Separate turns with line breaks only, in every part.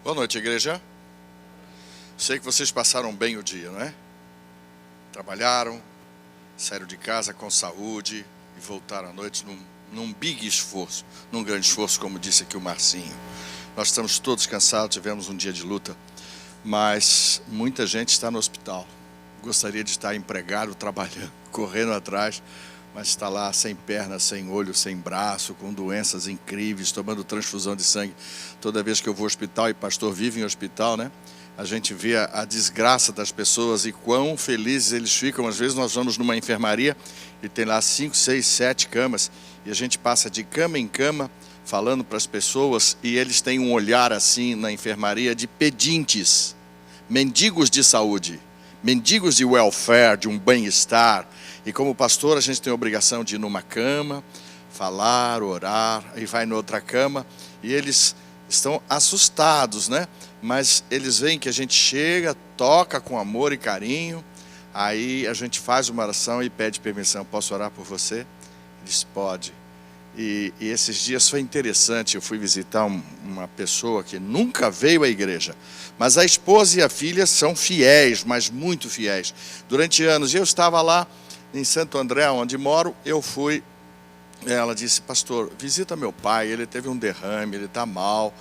Boa noite, igreja. Sei que vocês passaram bem o dia, não é? Trabalharam, saíram de casa com saúde e voltaram à noite num big esforço, num grande esforço, como disse aqui o Marcinho. Nós estamos todos cansados, tivemos um dia de luta, mas muita gente está no hospital. Gostaria de estar empregado, trabalhando, correndo atrás, mas está lá sem perna, sem olho, sem braço, com doenças incríveis, tomando transfusão de sangue. Toda vez que eu vou ao hospital, e pastor vive em hospital, né? A gente vê a desgraça das pessoas e quão felizes eles ficam. Às vezes nós vamos numa enfermaria e tem lá 5, 6, 7 camas, e a gente passa de cama em cama, falando para as pessoas, e eles têm um olhar assim na enfermaria de pedintes, mendigos de saúde, mendigos de welfare, de um bem-estar. E como pastor, a gente tem a obrigação de ir numa cama, falar, orar, e vai noutra cama, e eles estão assustados, né? Mas eles veem que a gente chega, toca com amor e carinho, aí a gente faz uma oração e pede permissão. Posso orar por você? Eles podem. E esses dias foi interessante, eu fui visitar uma pessoa que nunca veio à igreja, mas a esposa e a filha são fiéis, mas muito fiéis, durante anos. E eu estava lá em Santo André, onde moro, eu fui, ela disse: pastor, visita meu pai, ele teve um derrame, ele está mal.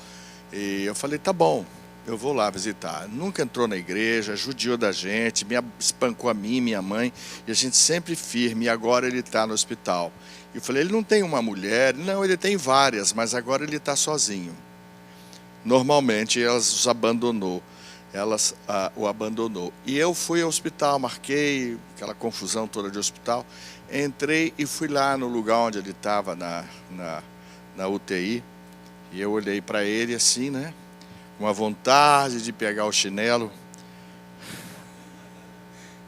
E eu falei: tá bom, eu vou lá visitar. Nunca entrou na igreja, judiou da gente, me espancou a mim, minha mãe, e a gente sempre firme, e agora ele está no hospital. Eu falei: ele não tem uma mulher? Não, ele tem várias, mas agora ele está sozinho. Normalmente elas os abandonou. O abandonou. E eu fui ao hospital, marquei aquela confusão toda de hospital, entrei e fui lá no lugar onde ele estava, na UTI, e eu olhei para ele assim, né, com a vontade de pegar o chinelo.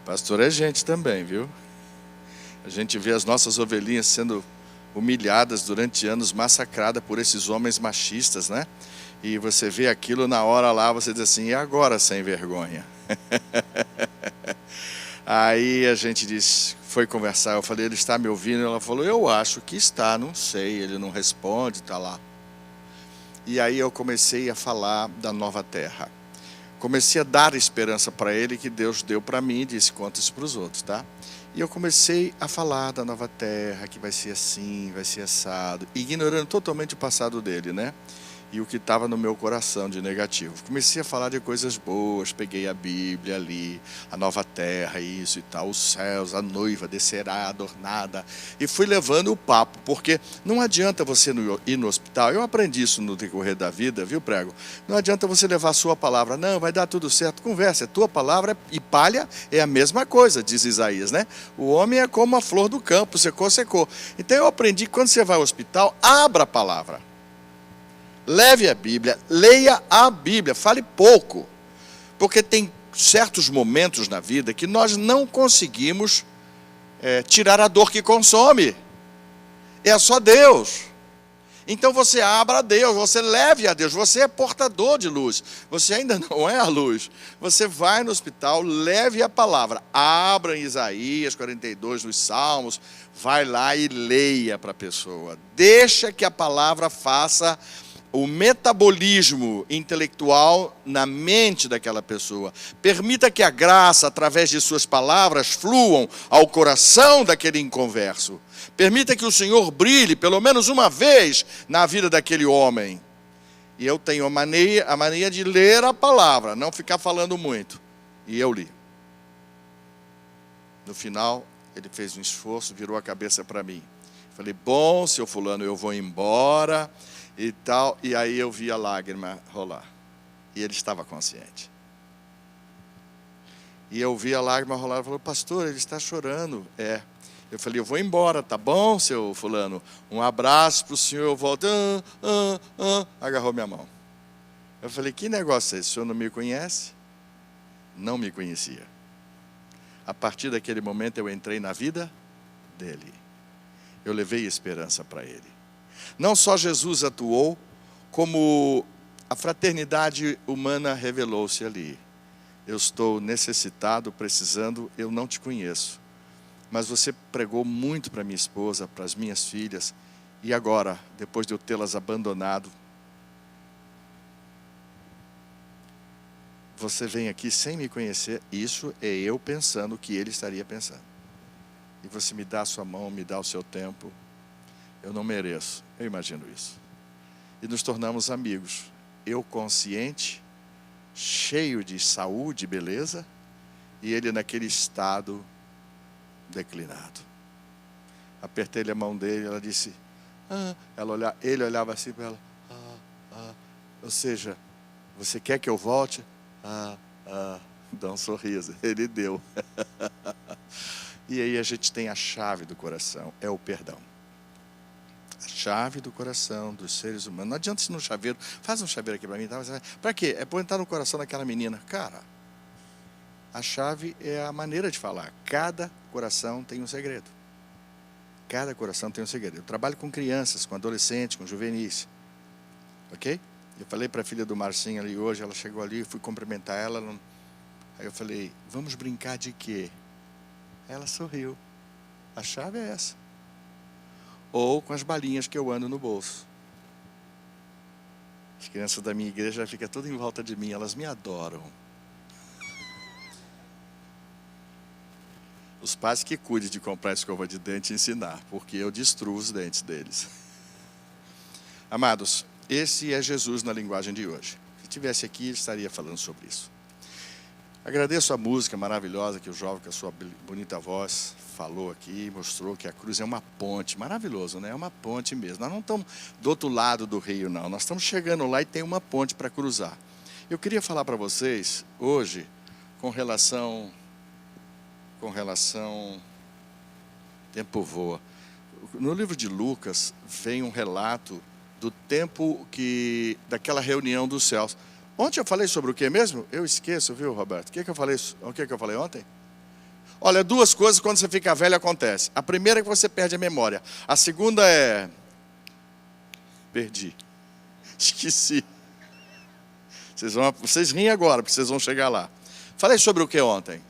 Pastor é gente também, viu? A gente vê as nossas ovelhinhas sendo humilhadas durante anos, massacradas por esses homens machistas, né? E você vê aquilo na hora lá, você diz assim: e agora, sem vergonha? Aí a gente foi conversar, eu falei: ele está me ouvindo? Ela falou: eu acho que está, não sei, ele não responde, está lá. E aí eu comecei a falar da nova terra. Comecei a dar esperança para ele que Deus deu para mim, e disse: conta isso para os outros, tá? E eu comecei a falar da nova terra, que vai ser assim, vai ser assado, ignorando totalmente o passado dele, né? E o que estava no meu coração de negativo. Comecei a falar de coisas boas, peguei a Bíblia ali, a nova terra, isso e tal, os céus, a noiva descerá adornada, e fui levando o papo, porque não adianta você ir no hospital. Eu aprendi isso no decorrer da vida, viu, prego? Não adianta você levar a sua palavra: não, vai dar tudo certo. Conversa, a tua palavra e palha é a mesma coisa, diz Isaías, né? O homem é como a flor do campo, secou, secou. Então eu aprendi que quando você vai ao hospital, abra a palavra. Leve a Bíblia, leia a Bíblia, fale pouco, porque tem certos momentos na vida que nós não conseguimos tirar a dor que consome. É só Deus. Então você abra a Deus, você leve a Deus, você é portador de luz, você ainda não é a luz. Você vai no hospital, leve a palavra, abra em Isaías 42, nos Salmos, vai lá e leia para a pessoa. Deixa que a palavra faça o metabolismo intelectual na mente daquela pessoa. Permita que a graça, através de suas palavras, fluam ao coração daquele inconverso. Permita que o Senhor brilhe pelo menos uma vez na vida daquele homem. E eu tenho a mania de ler a palavra, não ficar falando muito. E eu li. No final, ele fez um esforço, virou a cabeça para mim. Falei: bom, seu fulano, eu vou embora e tal. E aí eu vi a lágrima rolar. E ele estava consciente. E eu vi a lágrima rolar. Ele falou: pastor, ele está chorando. É. Eu falei: eu vou embora, tá bom, seu fulano? Um abraço para o senhor, eu volto. Agarrou minha mão. Eu falei: que negócio é esse? O senhor não me conhece? Não me conhecia. A partir daquele momento eu entrei na vida dele. Eu levei esperança para ele. Não só Jesus atuou, como a fraternidade humana revelou-se ali. Eu estou necessitado, precisando, eu não te conheço. Mas você pregou muito para minha esposa, para as minhas filhas. E agora, depois de eu tê-las abandonado, você vem aqui sem me conhecer, isso é eu pensando o que ele estaria pensando. E você me dá a sua mão, me dá o seu tempo. Eu não mereço, eu imagino isso. E nos tornamos amigos. Eu consciente, cheio de saúde e beleza, e ele naquele estado declinado. Apertei-lhe a mão dele, ela disse, ele olhava assim para ela, ou seja, você quer que eu volte? Dá um sorriso, ele deu. E aí a gente tem a chave do coração, é o perdão. A chave do coração dos seres humanos. Não adianta ir no chaveiro, faz um chaveiro aqui para mim, tá? Para quê? É para entrar no coração daquela menina. Cara, a chave é a maneira de falar. Cada coração tem um segredo. Cada coração tem um segredo. Eu trabalho com crianças, com adolescentes, com juvenis. Ok? Eu falei para a filha do Marcinho ali hoje, ela chegou ali, fui cumprimentar ela. Aí eu falei, vamos brincar de quê? Ela sorriu. A chave é essa. Ou com as balinhas que eu ando no bolso. As crianças da minha igreja ficam todas em volta de mim, elas me adoram. Os pais que cuidem de comprar escova de dente e ensinar, porque eu destruo os dentes deles. Amados, esse é Jesus na linguagem de hoje. Se estivesse aqui, ele estaria falando sobre isso. Agradeço a música maravilhosa que o jovem, com a sua bonita voz, falou aqui, mostrou que a cruz é uma ponte. Maravilhoso, né? É uma ponte mesmo. Nós não estamos do outro lado do rio, não. Nós estamos chegando lá e tem uma ponte para cruzar. Eu queria falar para vocês, hoje, com relação... Tempo voa. No livro de Lucas, vem um relato do tempo daquela reunião dos céus. Ontem eu falei sobre o que mesmo? Eu esqueço, viu, Roberto? O que eu falei ontem? Olha, duas coisas quando você fica velho acontece. A primeira é que você perde a memória. A segunda é... Perdi. Esqueci. Vocês riem agora, porque vocês vão chegar lá. Falei sobre o que ontem?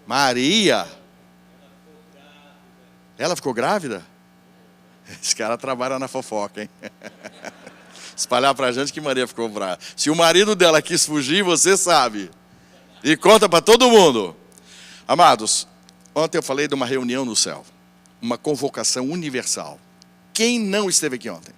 Maria. Ela ficou grávida? Esse cara trabalha na fofoca, hein? Espalhar pra gente que Maria ficou brava. Se o marido dela quis fugir, você sabe. E conta para todo mundo. Amados, ontem eu falei de uma reunião no céu. Uma convocação universal. Quem não esteve aqui ontem?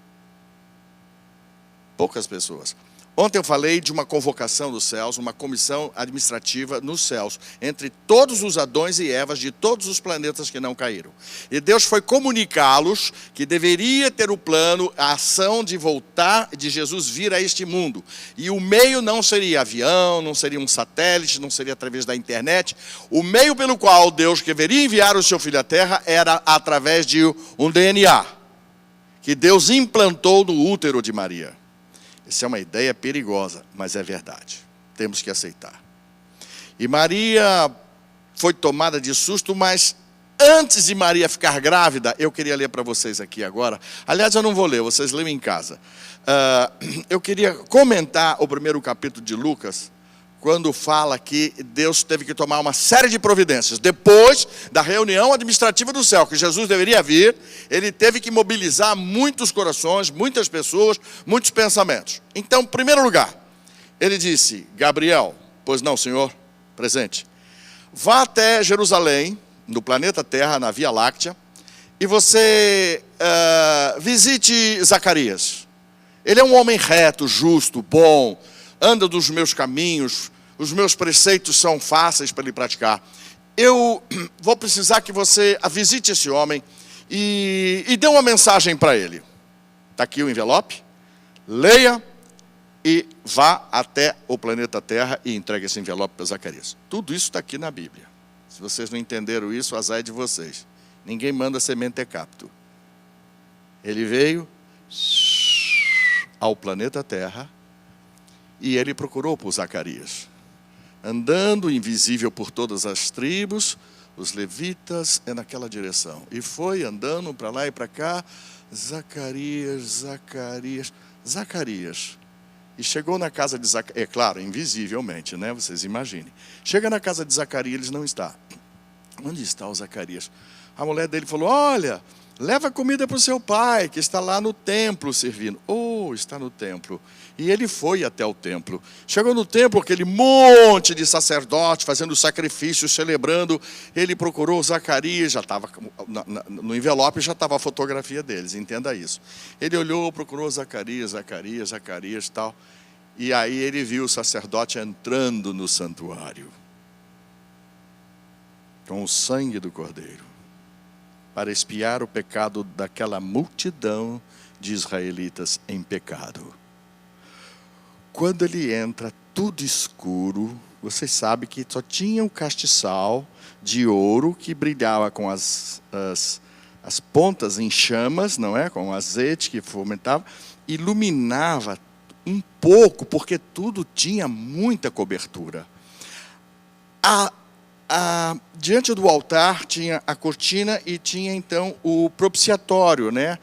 Poucas pessoas. Ontem eu falei de uma convocação dos céus, uma comissão administrativa nos céus, entre todos os Adões e Evas de todos os planetas que não caíram. E Deus foi comunicá-los que deveria ter o plano, a ação de voltar, de Jesus vir a este mundo. E o meio não seria avião, não seria um satélite, não seria através da internet. O meio pelo qual Deus deveria enviar o seu filho à terra era através de um DNA, que Deus implantou no útero de Maria. Essa é uma ideia perigosa, mas é verdade. Temos que aceitar. E Maria foi tomada de susto, mas antes de Maria ficar grávida, eu queria ler para vocês aqui agora. Aliás, eu não vou ler, vocês leem em casa. Eu queria comentar o primeiro capítulo de Lucas, quando fala que Deus teve que tomar uma série de providências. Depois da reunião administrativa do céu, que Jesus deveria vir, ele teve que mobilizar muitos corações, muitas pessoas, muitos pensamentos. Então, em primeiro lugar, ele disse, Gabriel, pois não, Senhor, presente, vá até Jerusalém, no planeta Terra, na Via Láctea, e você visite Zacarias. Ele é um homem reto, justo, bom, anda dos meus caminhos, os meus preceitos são fáceis para ele praticar. Eu vou precisar que você visite esse homem e dê uma mensagem para ele. Está aqui o envelope, leia e vá até o planeta Terra e entregue esse envelope para Zacarias. Tudo isso está aqui na Bíblia. Se vocês não entenderam isso, azar é de vocês. Ninguém manda semente capto. Ele veio ao planeta Terra e ele procurou por Zacarias. Andando invisível por todas as tribos, os levitas é naquela direção. E foi andando para lá e para cá, Zacarias. E chegou na casa de Zacarias, é claro, invisivelmente, né? Vocês imaginem. Chega na casa de Zacarias, ele não está. Onde está o Zacarias? A mulher dele falou, olha, leva comida para o seu pai, que está lá no templo servindo. Oh, está no templo. E ele foi até o templo. Chegou no templo, aquele monte de sacerdotes fazendo sacrifícios, celebrando. Ele procurou Zacarias, já estava no envelope, já estava a fotografia deles, entenda isso. Ele olhou, procurou Zacarias e tal. E aí ele viu o sacerdote entrando no santuário com o sangue do cordeiro, para expiar o pecado daquela multidão de israelitas em pecado. Quando ele entra, tudo escuro, vocês sabem que só tinha um castiçal de ouro que brilhava com as pontas em chamas, não é? Com azeite que fomentava, iluminava um pouco, porque tudo tinha muita cobertura. Diante do altar tinha a cortina e tinha então o propiciatório, né?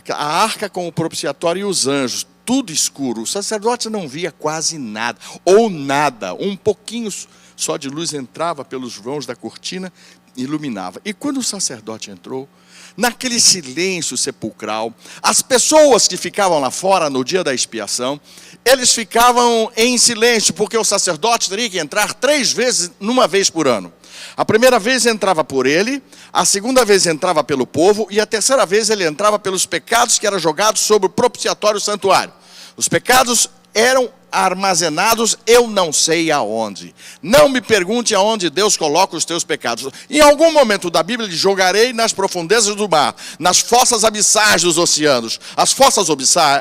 A arca com o propiciatório e os anjos, tudo escuro. O sacerdote não via quase nada, ou nada, um pouquinho só de luz entrava pelos vãos da cortina e iluminava. E quando o sacerdote entrou, naquele silêncio sepulcral, as pessoas que ficavam lá fora no dia da expiação, eles ficavam em silêncio, porque o sacerdote teria que entrar 3 vezes, numa vez por ano. A primeira vez entrava por ele, a segunda vez entrava pelo povo, e a terceira vez ele entrava pelos pecados que eram jogados sobre o propiciatório santuário. Os pecados eram armazenados, eu não sei aonde. Não me pergunte aonde Deus coloca os teus pecados. Em algum momento da Bíblia diz: jogarei nas profundezas do mar, nas fossas abissais dos oceanos. As fossas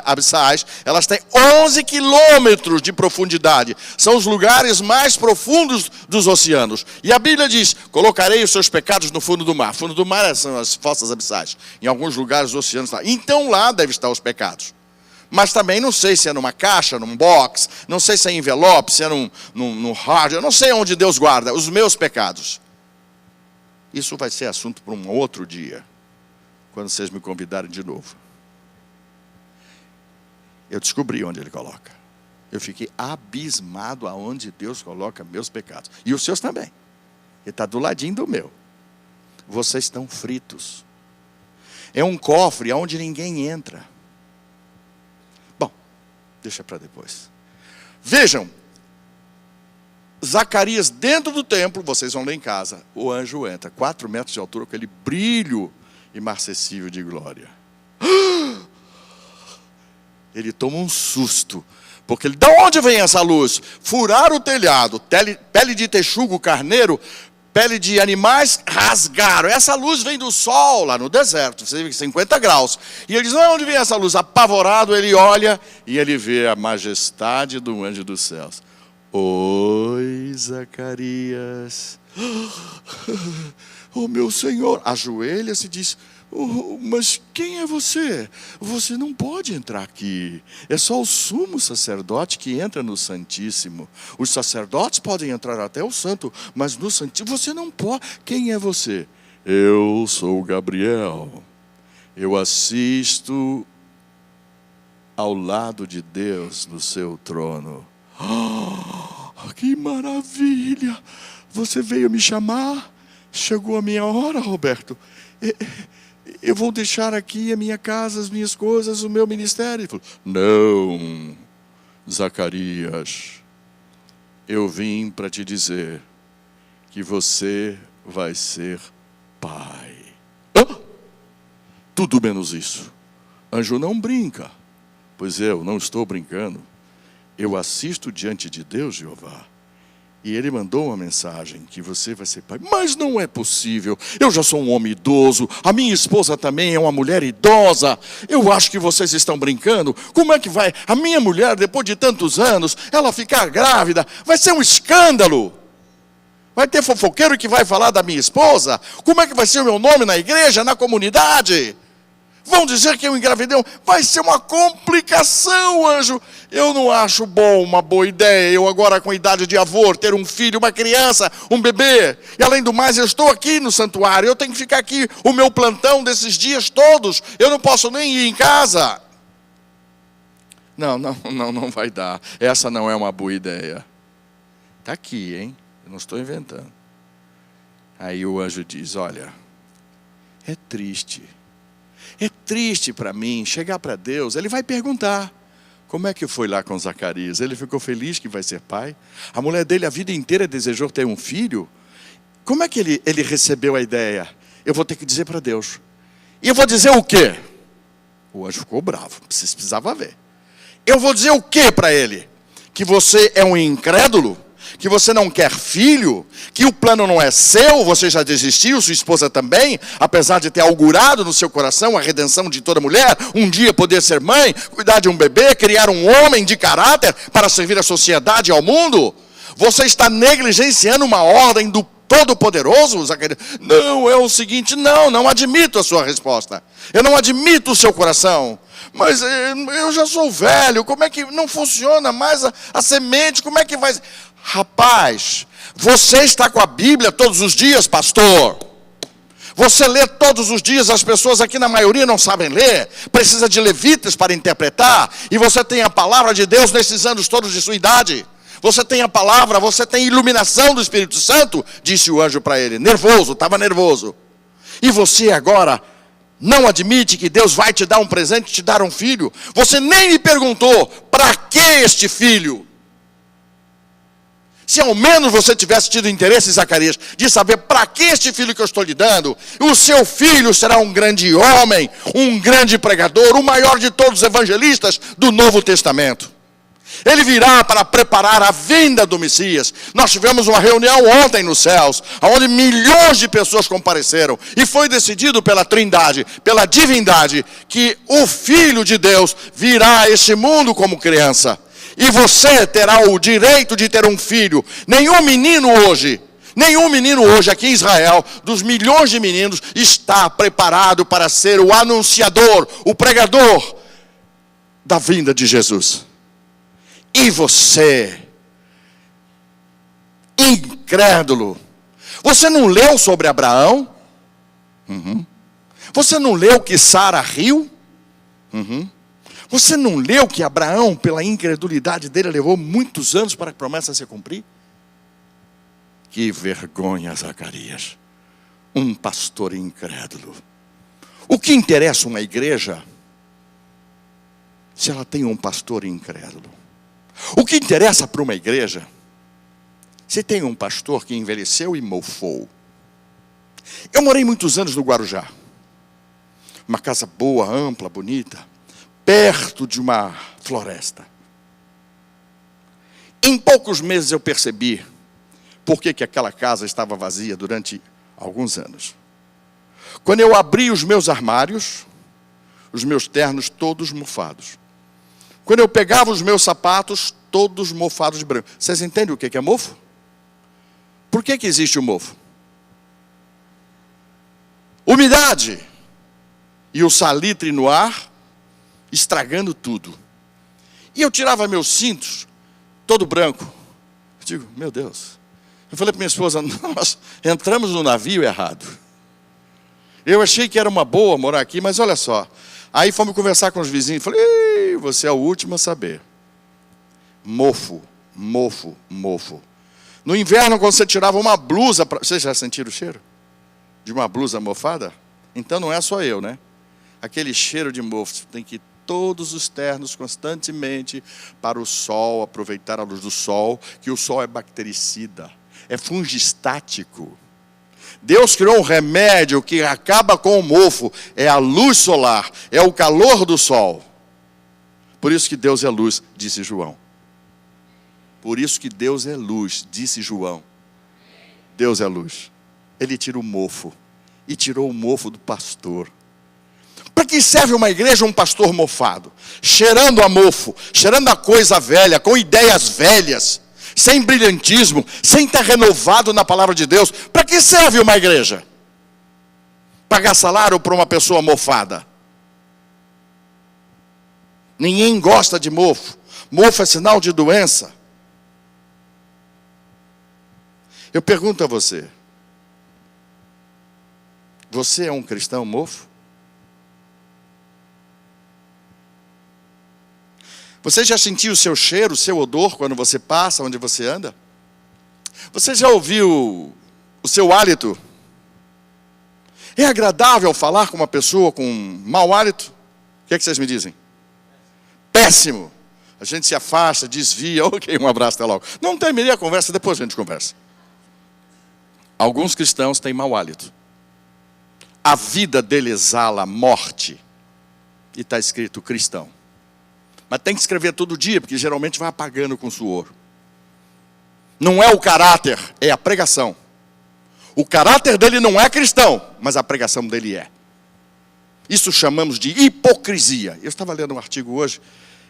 abissais, elas têm 11 quilômetros de profundidade. São os lugares mais profundos dos oceanos. E a Bíblia diz: colocarei os seus pecados no fundo do mar. Fundo do mar são as fossas abissais. Em alguns lugares dos oceanos. Então lá devem estar os pecados. Mas também não sei se é numa caixa, num box, não sei se é em envelope, se é num hard, eu não sei onde Deus guarda os meus pecados. Isso vai ser assunto para um outro dia, quando vocês me convidarem de novo. Eu descobri onde Ele coloca. Eu fiquei abismado aonde Deus coloca meus pecados. E os seus também. Ele está do ladinho do meu. Vocês estão fritos. É um cofre onde ninguém entra. Deixa para depois. Vejam, Zacarias dentro do templo, vocês vão ler em casa, o anjo entra, 4 metros de altura, com aquele brilho imarcessível de glória. Ele toma um susto, porque ele, de onde vem essa luz? Furaram o telhado, pele de texugo carneiro, pele de animais rasgaram. Essa luz vem do sol lá no deserto, 50 graus. E ele diz: não, onde vem essa luz? Apavorado, ele olha e ele vê a majestade do anjo dos céus. Oi, Zacarias. Oh, meu Senhor. Ajoelha-se e diz: oh, mas quem é você? Você não pode entrar aqui. É só o sumo sacerdote que entra no Santíssimo. Os sacerdotes podem entrar até o santo, mas no Santíssimo você não pode. Quem é você? Eu sou Gabriel. Eu assisto ao lado de Deus no seu trono. Oh, que maravilha! Você veio me chamar? Chegou a minha hora, Roberto. Eu vou deixar aqui a minha casa, as minhas coisas, o meu ministério. Ele falou: não, Zacarias, eu vim para te dizer que você vai ser pai. Tudo menos isso. Anjo não brinca. Pois eu não estou brincando. Eu assisto diante de Deus, Jeová. E ele mandou uma mensagem que você vai ser pai. Mas não é possível. Eu já sou um homem idoso. A minha esposa também é uma mulher idosa. Eu acho que vocês estão brincando. Como é que vai a minha mulher, depois de tantos anos, ela ficar grávida? Vai ser um escândalo. Vai ter fofoqueiro que vai falar da minha esposa? Como é que vai ser o meu nome na igreja, na comunidade? Vão dizer que eu engravidei. Vai ser uma complicação, anjo. Eu não acho bom, uma boa ideia, eu agora com idade de avô, ter um filho, uma criança, um bebê. E além do mais, eu estou aqui no santuário. Eu tenho que ficar aqui o meu plantão desses dias todos. Eu não posso nem ir em casa. Não vai dar. Essa não é uma boa ideia. Está aqui, hein? Eu não estou inventando. Aí o anjo diz: olha, é triste. É triste para mim chegar para Deus, Ele vai perguntar: como é que foi lá com Zacarias? Ele ficou feliz que vai ser pai? A mulher dele a vida inteira desejou ter um filho? Como é que ele recebeu a ideia? Eu vou ter que dizer para Deus. E eu vou dizer o quê? O anjo ficou bravo, vocês precisavam ver. Eu vou dizer o quê para ele? Que você é um incrédulo? Que você não quer filho? Que o plano não é seu? Você já desistiu, sua esposa também? Apesar de ter augurado no seu coração a redenção de toda mulher, um dia poder ser mãe, cuidar de um bebê, criar um homem de caráter para servir a sociedade e ao mundo? Você está negligenciando uma ordem do Todo-Poderoso? Não, é o seguinte: não admito a sua resposta. Eu não admito o seu coração. Mas eu já sou velho, como é que não funciona mais a semente? Como é que vai? Rapaz, você está com a Bíblia todos os dias, pastor? Você lê todos os dias, as pessoas aqui na maioria não sabem ler, precisa de levitas para interpretar, e você tem a palavra de Deus nesses anos todos de sua idade. Você tem a palavra, você tem iluminação do Espírito Santo, disse o anjo para ele, nervoso, estava nervoso. E você agora não admite que Deus vai te dar um presente, te dar um filho? Você nem me perguntou, para que este filho? Se ao menos você tivesse tido interesse, Zacarias, de saber para que este filho que eu estou lhe dando, o seu filho será um grande homem, um grande pregador, o maior de todos os evangelistas do Novo Testamento. Ele virá para preparar a vinda do Messias. Nós tivemos uma reunião ontem nos céus, onde milhões de pessoas compareceram, e foi decidido pela Trindade, pela divindade, que o Filho de Deus virá a este mundo como criança. E você terá o direito de ter um filho. Nenhum menino hoje aqui em Israel, dos milhões de meninos, está preparado para ser o anunciador, o pregador da vinda de Jesus. E você, incrédulo, você não leu sobre Abraão? Você não leu que Sara riu? Você não leu que Abraão, pela incredulidade dele, levou muitos anos para a promessa se cumprir? Que vergonha, Zacarias. Um pastor incrédulo. O que interessa uma igreja se ela tem um pastor incrédulo? O que interessa para uma igreja se tem um pastor que envelheceu e mofou? Eu morei muitos anos no Guarujá. Uma casa boa, ampla, bonita, perto de uma floresta. Em poucos meses eu percebi por que aquela casa estava vazia durante alguns anos. Quando eu abri os meus armários, os meus ternos todos mofados. Quando eu pegava os meus sapatos, todos mofados de branco. Vocês entendem o que é mofo? Por que existe o mofo? Umidade e o salitre no ar, estragando tudo. E eu tirava meus cintos, todo branco. Eu digo, meu Deus. Eu falei para minha esposa, nós entramos no navio errado. Eu achei que era uma boa morar aqui, mas olha só. Aí fomos conversar com os vizinhos. Falei, ei, você é o último a saber. Mofo, mofo, mofo. No inverno, quando você tirava uma blusa, vocês já sentiram o cheiro de uma blusa mofada? Então não é só eu, né? Aquele cheiro de mofo. Tem que ir todos os ternos constantemente para o sol, aproveitar a luz do sol, que o sol é bactericida, é fungistático. Deus criou um remédio que acaba com o mofo, é a luz solar, é o calor do sol. Por isso que Deus é luz, disse João. Por isso que Deus é luz, disse João. Deus é luz. Ele tira o mofo, e tirou o mofo do pastor. Para que serve uma igreja um pastor mofado? Cheirando a mofo, cheirando a coisa velha, com ideias velhas, sem brilhantismo, sem estar renovado na palavra de Deus. Para que serve uma igreja? Pagar salário para uma pessoa mofada? Ninguém gosta de mofo. Mofo é sinal de doença. Eu pergunto a você: você é um cristão mofo? Você já sentiu o seu cheiro, o seu odor quando você passa, onde você anda? Você já ouviu o seu hálito? É agradável falar com uma pessoa com mau hálito? O que é que vocês me dizem? Péssimo. A gente se afasta, desvia, ok, um abraço, até logo. Não terminei a conversa, depois a gente conversa. Alguns cristãos têm mau hálito. A vida dele exala morte. E está escrito cristão. Mas tem que escrever todo dia, porque geralmente vai apagando com suor. Não é o caráter, é a pregação. O caráter dele não é cristão, mas a pregação dele é. Isso chamamos de hipocrisia. Eu estava lendo um artigo hoje,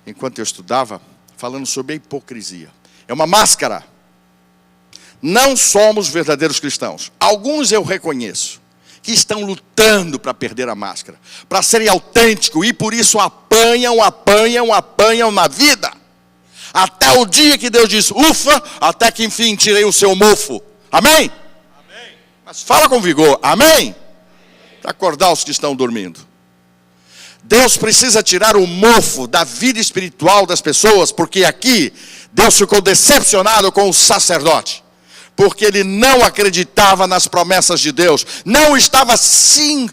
enquanto eu estudava, falando sobre a hipocrisia. É uma máscara. Não somos verdadeiros cristãos. Alguns eu reconheço, que estão lutando para perder a máscara, para serem autênticos, e por isso apanham na vida. Até o dia que Deus diz, ufa, até que enfim tirei o seu mofo. Amém? Amém. Mas fala com vigor, amém? Para acordar os que estão dormindo. Deus precisa tirar o mofo da vida espiritual das pessoas, porque aqui Deus ficou decepcionado com o sacerdote. Porque ele não acreditava nas promessas de Deus, não estava sim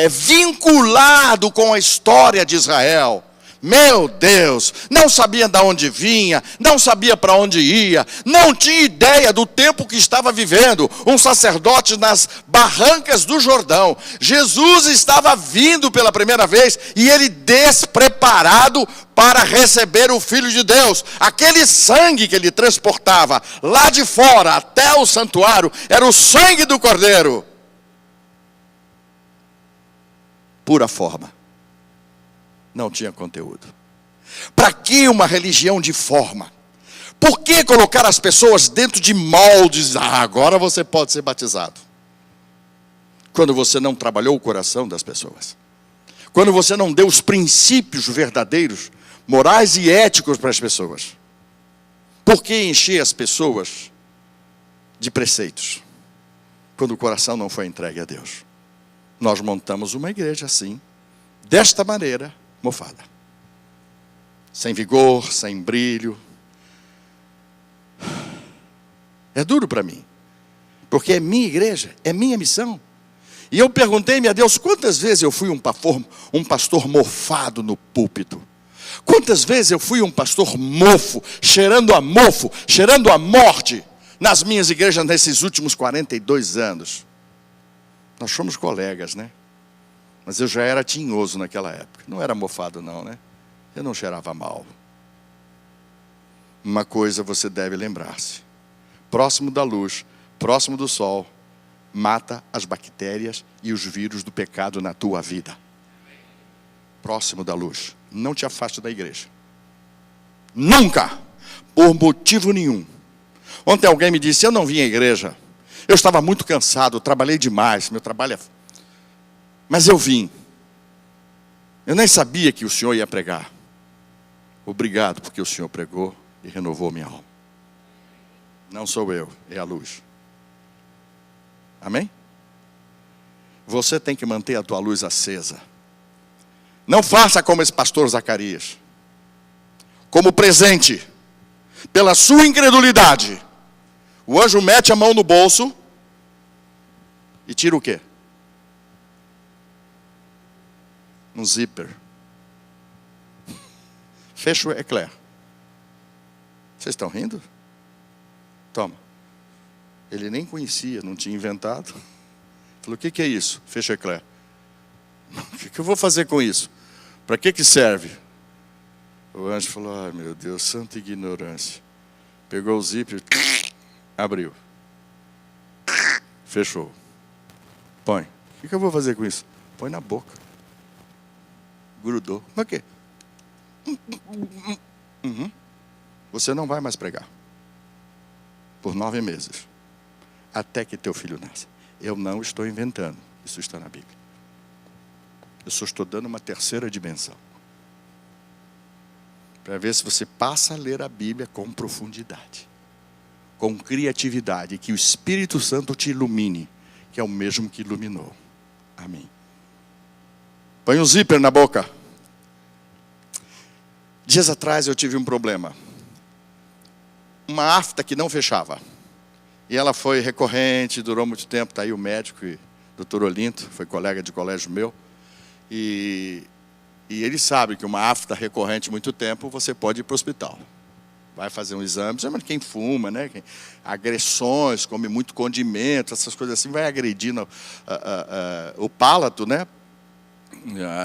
vinculado com a história de Israel. Meu Deus, não sabia de onde vinha, não sabia para onde ia, não tinha ideia do tempo que estava vivendo. Um sacerdote nas barrancas do Jordão. Jesus estava vindo pela primeira vez e ele despreparado para receber o Filho de Deus. Aquele sangue que ele transportava lá de fora até o santuário era o sangue do Cordeiro. Pura forma. Não tinha conteúdo. Para que uma religião de forma? Por que colocar as pessoas dentro de moldes? Agora você pode ser batizado. Quando você não trabalhou o coração das pessoas. Quando você não deu os princípios verdadeiros, morais e éticos para as pessoas. Por que encher as pessoas de preceitos? Quando o coração não foi entregue a Deus. Nós montamos uma igreja assim, desta maneira, mofada. Sem vigor, sem brilho. É duro para mim. Porque é minha igreja, é minha missão. E eu perguntei-me a Deus, quantas vezes eu fui um pastor mofado no púlpito? Quantas vezes eu fui um pastor mofo, cheirando a morte nas minhas igrejas nesses últimos 42 anos? Nós fomos colegas, né? Mas eu já era tinhoso naquela época. Não era mofado não, né? Eu não cheirava mal. Uma coisa você deve lembrar-se. Próximo da luz, próximo do sol, mata as bactérias e os vírus do pecado na tua vida. Próximo da luz. Não te afaste da igreja. Nunca. Por motivo nenhum. Ontem alguém me disse, eu não vim à igreja. Eu estava muito cansado, trabalhei demais. Meu trabalho é... Mas eu vim. Eu nem sabia que o Senhor ia pregar. Obrigado, porque o Senhor pregou e renovou minha alma. Não sou eu, é a luz. Amém? Você tem que manter a tua luz acesa. Não faça como esse pastor Zacarias. Como presente, pela sua incredulidade, o anjo mete a mão no bolso e tira o quê? Um zíper. Fecha o eclair. Vocês estão rindo? Toma. Ele nem conhecia, não tinha inventado. Falou, o que é isso? Fecha o eclair. O que eu vou fazer com isso? Para que serve? O anjo falou, ai meu Deus, santa ignorância. Pegou o zíper, abriu. Fechou. Põe. O que eu vou fazer com isso? Põe na boca. Grudou. Mas o quê? Você não vai mais pregar. Por 9 meses. Até que teu filho nasça. Eu não estou inventando. Isso está na Bíblia. Eu só estou dando uma terceira dimensão. Para ver se você passa a ler a Bíblia com profundidade. Com criatividade. Que o Espírito Santo te ilumine. Que é o mesmo que iluminou. Amém. Põe um zíper na boca. Dias atrás eu tive um problema. Uma afta que não fechava. E ela foi recorrente, durou muito tempo. Está aí o médico. Dr. Olinto, foi colega de colégio meu. E ele sabe que uma afta recorrente há muito tempo, você pode ir para o hospital. Vai fazer um exame, mas quem fuma, né? Agressões, come muito condimento, essas coisas assim, vai agredindo o palato, né?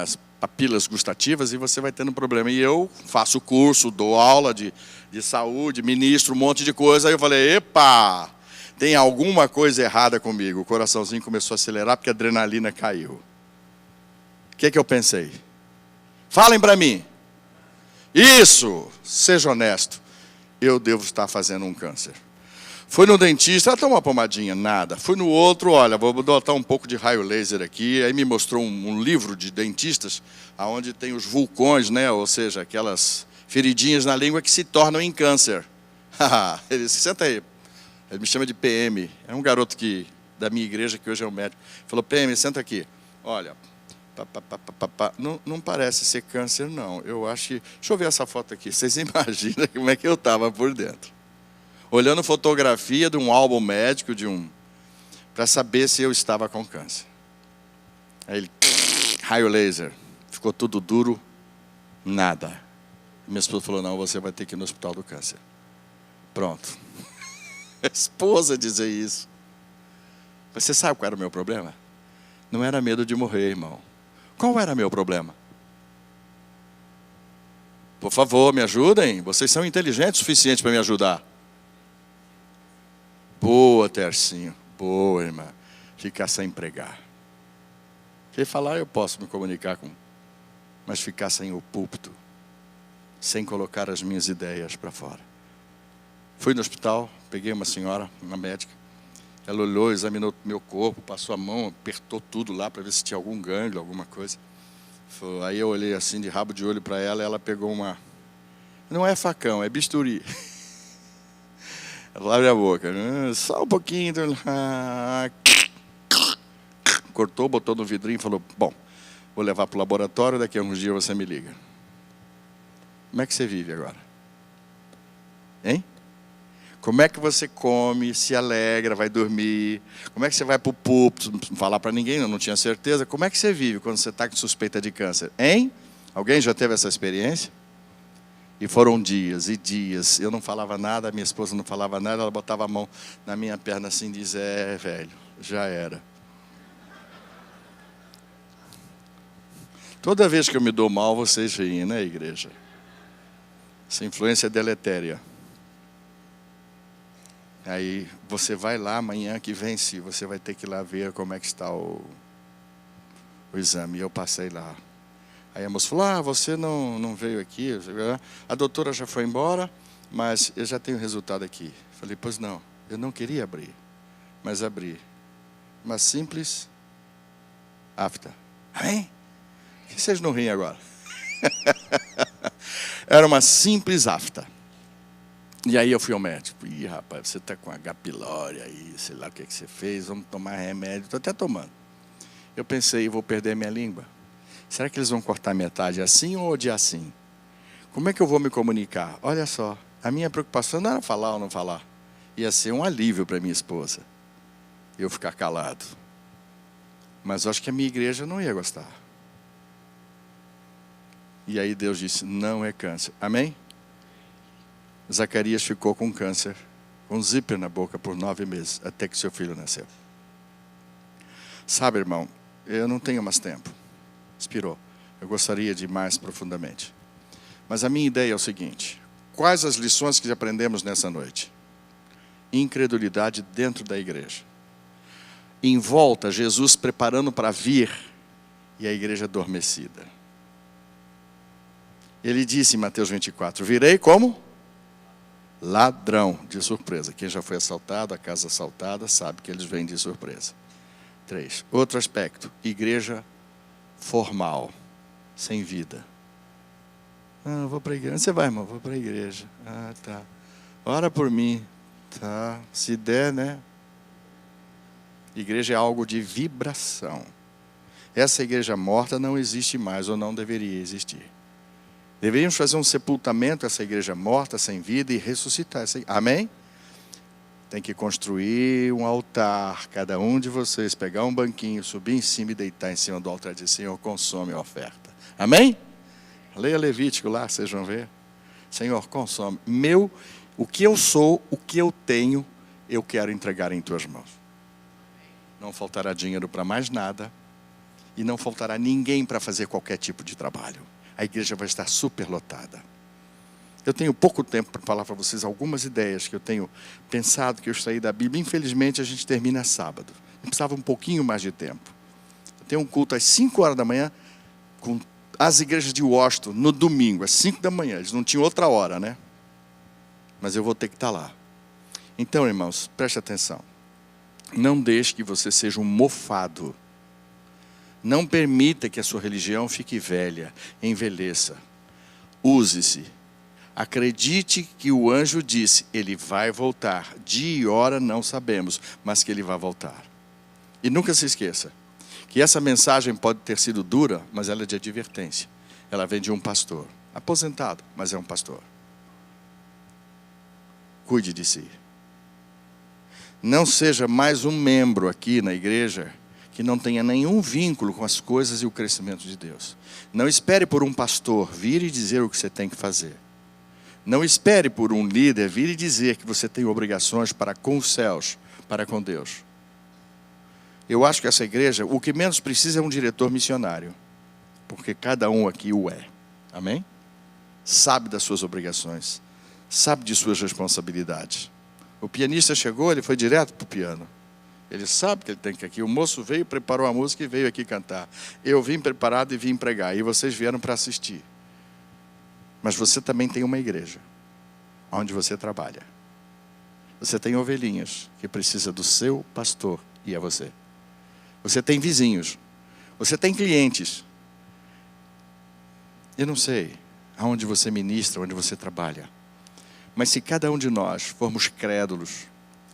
As papilas gustativas, e você vai tendo problema. E eu faço curso, dou aula de saúde, ministro um monte de coisa. Aí eu falei, epa, tem alguma coisa errada comigo. O coraçãozinho começou a acelerar porque a adrenalina caiu. O que eu pensei? Falem para mim. Isso, seja honesto. Eu devo estar fazendo um câncer. Fui no dentista, toma uma pomadinha, nada. Fui no outro, olha, vou botar um pouco de raio laser aqui. Aí me mostrou um livro de dentistas, onde tem os vulcões, né? Ou seja, aquelas feridinhas na língua que se tornam em câncer. Ele disse, senta aí. Ele me chama de PM. É um garoto da minha igreja, que hoje é um médico. Falou, PM, senta aqui. Olha, não parece ser câncer, não. Eu acho que... Deixa eu ver essa foto aqui. Vocês imaginam como é que eu estava por dentro. Olhando fotografia de um álbum médico, para saber se eu estava com câncer. Aí ele, raio laser, ficou tudo duro, nada. Minha esposa falou, não, você vai ter que ir no hospital do câncer. Pronto. A esposa dizer isso. Você sabe qual era o meu problema? Não era medo de morrer, irmão. Qual era meu problema? Por favor, me ajudem. Vocês são inteligentes o suficiente para me ajudar. Boa, Tercinho. Boa, irmã. Ficar sem pregar. Quem falar, eu posso me comunicar com. Mas ficar sem o púlpito. Sem colocar as minhas ideias para fora. Fui no hospital, peguei uma senhora, uma médica. Ela olhou, examinou meu corpo, passou a mão, apertou tudo lá para ver se tinha algum gânglio, alguma coisa. Aí eu olhei assim, de rabo de olho para ela, e ela pegou uma... Não é facão, é bisturi. Ela abre a boca, só um pouquinho. Cortou, botou no vidrinho e falou, bom, vou levar para o laboratório, daqui a uns dias você me liga. Como é que você vive agora? Hein? Como é que você come, se alegra, vai dormir? Como é que você vai para o púlpito? Não falar para ninguém, eu não tinha certeza. Como é que você vive quando você está com suspeita de câncer? Hein? Alguém já teve essa experiência? E foram dias e dias. Eu não falava nada, a minha esposa não falava nada. Ela botava a mão na minha perna assim e dizia, velho, já era. Toda vez que eu me dou mal, vocês riem, né, igreja? Essa influência é deletéria. Aí você vai lá amanhã que vem, se você vai ter que ir lá ver como é que está o exame. E eu passei lá. Aí a moça falou, você não veio aqui. A doutora já foi embora, mas eu já tenho o resultado aqui. Falei, pois não, eu não queria abrir, mas abri. Uma simples afta. Hein? Por que vocês não riem agora? Era uma simples afta. E aí eu fui ao médico. Ih, rapaz, você está com H. pylori aí, sei lá o que você fez, vamos tomar remédio. Estou até tomando. Eu pensei, vou perder minha língua. Será que eles vão cortar metade assim ou de assim? Como é que eu vou me comunicar? Olha só, a minha preocupação não era falar ou não falar. Ia ser um alívio para minha esposa. Eu ficar calado. Mas eu acho que a minha igreja não ia gostar. E aí Deus disse, não é câncer. Amém? Zacarias ficou com câncer, com zíper na boca por 9 meses, até que seu filho nasceu. Sabe, irmão, eu não tenho mais tempo. Expirou. Eu gostaria de ir mais profundamente. Mas a minha ideia é o seguinte. Quais as lições que aprendemos nessa noite? Incredulidade dentro da igreja. Em volta, Jesus preparando para vir e a igreja adormecida. Ele disse em Mateus 24, virei como? Ladrão, de surpresa. Quem já foi assaltado, a casa assaltada, sabe que eles vêm de surpresa. 3. Outro aspecto, igreja formal, sem vida. Não vou para a igreja. Onde você vai, irmão? Vou para a igreja. Ah, tá. Ora por mim. Tá. Se der, né? Igreja é algo de vibração. Essa igreja morta não existe mais, ou não deveria existir. Deveríamos fazer um sepultamento essa igreja morta, sem vida, e ressuscitar essa igreja. Amém? tem que construir um altar, cada um de vocês pegar um banquinho, subir em cima e deitar em cima do altar e dizer: Senhor, consome a oferta. Amém? Leia Levítico lá, vocês vão ver. Senhor, consome. O que eu sou, o que eu tenho, eu quero entregar em tuas mãos. Não faltará dinheiro para mais nada. E não faltará ninguém para fazer qualquer tipo de trabalho. A igreja vai estar superlotada. Eu tenho pouco tempo para falar para vocês algumas ideias que eu tenho pensado que eu extraí da Bíblia. Infelizmente, a gente termina sábado. Eu precisava um pouquinho mais de tempo. Eu tenho um culto às 5 horas da manhã com as igrejas de Washington no domingo, às 5 da manhã. Eles não tinham outra hora, né? Mas eu vou ter que estar lá. Então, irmãos, preste atenção. Não deixe que você seja um mofado. Não permita que a sua religião fique velha, envelheça. Use-se. Acredite que o anjo disse: ele vai voltar. Dia e hora não sabemos, mas que ele vai voltar. E nunca se esqueça que essa mensagem pode ter sido dura, mas ela é de advertência. Ela vem de um pastor, aposentado, mas é um pastor. Cuide de si. Não seja mais um membro aqui na igreja que não tenha nenhum vínculo com as coisas e o crescimento de Deus. Não espere por um pastor vir e dizer o que você tem que fazer. Não espere por um líder vir e dizer que você tem obrigações para com os céus, para com Deus. Eu acho que essa igreja, o que menos precisa é um diretor missionário, porque cada um aqui o é. Amém? Sabe das suas obrigações, sabe de suas responsabilidades. O pianista chegou, ele foi direto para o piano. Ele sabe que ele tem que ir aqui. O moço veio, preparou a música e veio aqui cantar. Eu vim preparado e vim pregar. E vocês vieram para assistir. Mas você também tem uma igreja, onde você trabalha. Você tem ovelhinhas que precisa do seu pastor e é você. Você tem vizinhos. Você tem clientes. Eu não sei aonde você ministra, onde você trabalha. Mas se cada um de nós formos crédulos,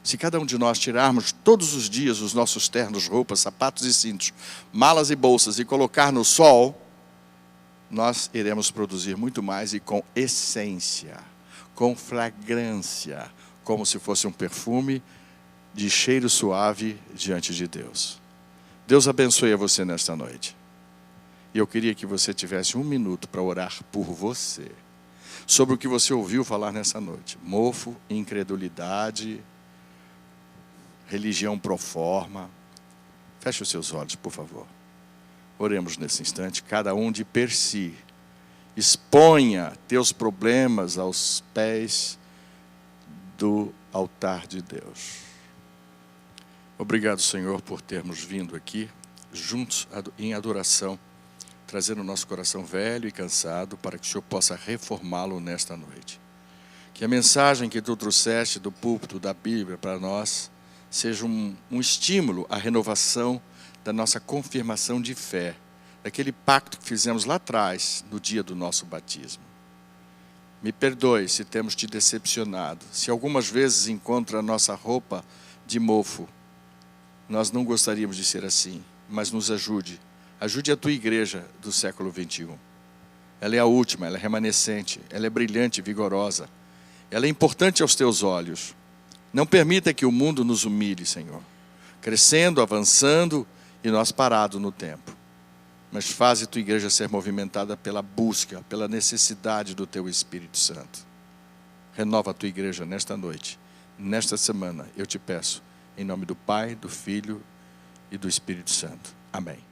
se cada um de nós tirarmos todos os dias os nossos ternos, roupas, sapatos e cintos, malas e bolsas e colocar no sol, nós iremos produzir muito mais e com essência, com fragrância, como se fosse um perfume de cheiro suave diante de Deus. Deus abençoe a você nesta noite. E eu queria que você tivesse um minuto para orar por você, sobre o que você ouviu falar nessa noite. Mofo, incredulidade, religião pro forma. Feche os seus olhos, por favor. Oremos nesse instante, cada um de per si. Exponha teus problemas aos pés do altar de Deus. Obrigado, Senhor, por termos vindo aqui, juntos em adoração, trazendo o nosso coração velho e cansado, para que o Senhor possa reformá-lo nesta noite. Que a mensagem que Tu trouxeste do púlpito da Bíblia para nós seja um estímulo à renovação da nossa confirmação de fé, daquele pacto que fizemos lá atrás, no dia do nosso batismo. Me perdoe se temos te decepcionado, se algumas vezes encontra a nossa roupa de mofo. Nós não gostaríamos de ser assim, mas nos ajude. Ajude a Tua igreja do século 21. Ela é a última, ela é remanescente, ela é brilhante e vigorosa. Ela é importante aos Teus olhos. Não permita que o mundo nos humilhe, Senhor, crescendo, avançando e nós parados no tempo. Mas faze Tua igreja ser movimentada pela busca, pela necessidade do Teu Espírito Santo. Renova a Tua igreja nesta noite, nesta semana, eu te peço, em nome do Pai, do Filho e do Espírito Santo. Amém.